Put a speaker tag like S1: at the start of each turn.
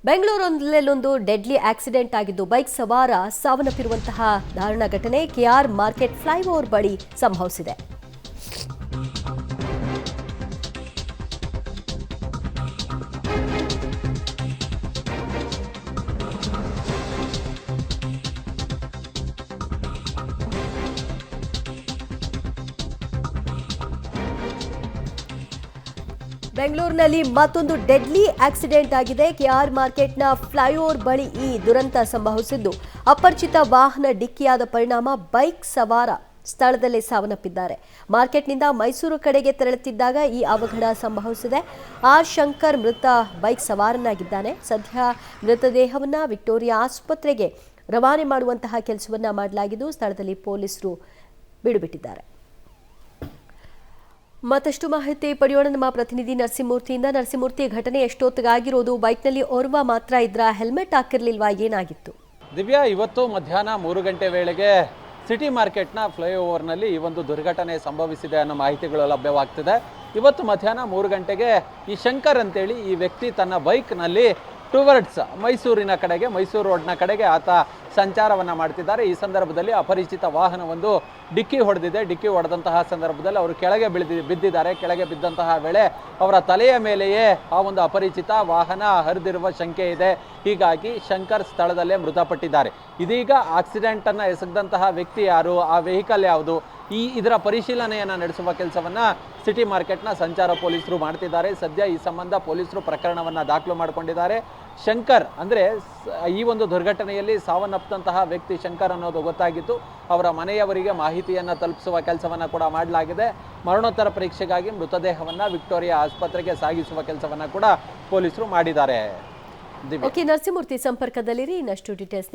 S1: ಬೆಂಗಳೂರಿನಲ್ಲೊಂದು deadly accident ಆಗಿದ್ದು bike ಸವಾರ ಸಾವನ್ನಪ್ಪಿರುವಂತಹ ದಾರುಣ ಘಟನೆ ಕೆಆರ್ ಮಾರ್ಕೆಟ್ ಫ್ಲೈಓವರ್ ಬಳಿ ಸಂಭವಿಸಿದೆ. ಬೆಂಗಳೂರಿನಲ್ಲಿ ಮತ್ತೊಂದು ಡೆಡ್ಲಿ ಆಕ್ಸಿಡೆಂಟ್ ಆಗಿದೆ. ಕೆಆರ್ ಮಾರ್ಕೆಟ್ನ ಫ್ಲೈಓವರ್ ಬಳಿ ಈ ದುರಂತ ಸಂಭವಿಸಿದ್ದು ಅಪರಿಚಿತ ವಾಹನ ಡಿಕ್ಕಿಯಾದ ಪರಿಣಾಮ ಬೈಕ್ ಸವಾರ ಸ್ಥಳದಲ್ಲೇ ಸಾವನ್ನಪ್ಪಿದ್ದಾರೆ. ಮಾರ್ಕೆಟ್ನಿಂದ ಮೈಸೂರು ಕಡೆಗೆ ತೆರಳುತ್ತಿದ್ದಾಗ ಈ ಅವಘಡ ಸಂಭವಿಸಿದೆ. ಆರ್ ಶಂಕರ್ ಮೃತ ಬೈಕ್ ಸವಾರನಾಗಿದ್ದಾನೆ. ಸದ್ಯ ಮೃತದೇಹವನ್ನು ವಿಕ್ಟೋರಿಯಾ ಆಸ್ಪತ್ರೆಗೆ ರವಾನೆ ಮಾಡುವಂತಹ ಕೆಲಸವನ್ನ ಮಾಡಲಾಗಿದ್ದು ಸ್ಥಳದಲ್ಲಿ ಪೊಲೀಸರು ಬೀಡುಬಿಟ್ಟಿದ್ದಾರೆ. ಮತ್ತಷ್ಟು ಮಾಹಿತಿ ಪಡೆಯೋಣ ನಮ್ಮ ಪ್ರತಿನಿಧಿ ನರಸಿಂಹಮೂರ್ತಿಯಿಂದ. ನರಸಿಂಹಮೂರ್ತಿ, ಘಟನೆ ಎಷ್ಟೊತ್ತಿಗಾಗಿರೋದು? ಬೈಕ್ನಲ್ಲಿ ಓರ್ವ ಮಾತ್ರ ಇದ್ರ, ಹೆಲ್ಮೆಟ್ ಹಾಕಿರ್ಲಿಲ್ವಾ? ಏನಾಗಿತ್ತು?
S2: ದಿವ್ಯಾ, ಇವತ್ತು ಮಧ್ಯಾಹ್ನ 3 ಗಂಟೆ ವೇಳೆಗೆ ಸಿಟಿ ಮಾರ್ಕೆಟ್ನ ಫ್ಲೈಓವರ್ನಲ್ಲಿ ಈ ಒಂದು ದುರ್ಘಟನೆ ಸಂಭವಿಸಿದೆ ಅನ್ನೋ ಮಾಹಿತಿಗಳು ಲಭ್ಯವಾಗ್ತಿದೆ. ಇವತ್ತು ಮಧ್ಯಾಹ್ನ 3 ಗಂಟೆಗೆ ಈ ಶಂಕರ್ ಅಂತೇಳಿ ಈ ವ್ಯಕ್ತಿ ತನ್ನ ಬೈಕ್ನಲ್ಲಿ ಟುವರ್ಡ್ಸ್ ಮೈಸೂರಿನ ಕಡೆಗೆ, ಮೈಸೂರು ರೋಡ್ನ ಕಡೆಗೆ ಆತ ಸಂಚಾರವನ್ನು ಮಾಡ್ತಿದ್ದಾರೆ. ಈ ಸಂದರ್ಭದಲ್ಲಿ ಅಪರಿಚಿತ ವಾಹನವೊಂದು ಡಿಕ್ಕಿ ಹೊಡೆದಿದೆ. ಡಿಕ್ಕಿ ಹೊಡೆದಂತಹ ಸಂದರ್ಭದಲ್ಲಿ ಅವರು ಕೆಳಗೆ ಬಿದ್ದಿದ್ದಾರೆ. ಕೆಳಗೆ ಬಿದ್ದಂತಹ ವೇಳೆ ಅವರ ತಲೆಯ ಮೇಲೆಯೇ ಆ ಒಂದು ಅಪರಿಚಿತ ವಾಹನ ಹರಿದಿರುವ ಶಂಕೆ ಇದೆ. ಹೀಗಾಗಿ ಶಂಕರ್ ಸ್ಥಳದಲ್ಲೇ ಮೃತಪಟ್ಟಿದ್ದಾರೆ. ಇದೀಗ ಆಕ್ಸಿಡೆಂಟನ್ನು ಎಸಗದಂತಹ ವ್ಯಕ್ತಿ ಯಾರು, ಆ ವೆಹಿಕಲ್ ಯಾವುದು, ಇದರ ಪರಿಶೀಲನೆಯನ್ನು ನಡೆಸುವ ಕೆಲಸವನ್ನು ಸಿಟಿ ಮಾರ್ಕೆಟ್ನ ಸಂಚಾರ ಪೊಲೀಸರು ಮಾಡ್ತಿದ್ದಾರೆ. ಸದ್ಯ ಈ ಸಂಬಂಧ ಪೊಲೀಸರು ಪ್ರಕರಣವನ್ನು ದಾಖಲು ಮಾಡಿಕೊಂಡಿದ್ದಾರೆ. ಶಂಕರ್ ಅಂದರೆ ಈ ಒಂದು ದುರ್ಘಟನೆಯಲ್ಲಿ ಸಾವನ್ನಪ್ಪಂತಹ ವ್ಯಕ್ತಿ ಶಂಕರ್ ಅನ್ನೋದು ಗೊತ್ತಾಗಿತ್ತು. ಅವರ ಮನೆಯವರಿಗೆ ಮಾಹಿತಿಯನ್ನು ತಲುಪಿಸುವ ಕೆಲಸವನ್ನು ಕೂಡ ಮಾಡಲಾಗಿದೆ. ಮರಣೋತ್ತರ ಪರೀಕ್ಷೆಗಾಗಿ ಮೃತದೇಹವನ್ನು ವಿಕ್ಟೋರಿಯಾ ಆಸ್ಪತ್ರೆಗೆ ಸಾಗಿಸುವ ಕೆಲಸವನ್ನು ಕೂಡ ಪೊಲೀಸರು ಮಾಡಿದ್ದಾರೆ.
S1: ನರಸಿಂಹಮೂರ್ತಿ ಸಂಪರ್ಕದಲ್ಲಿರಿ, ಇನ್ನಷ್ಟು ಡೀಟೇಲ್ಸ್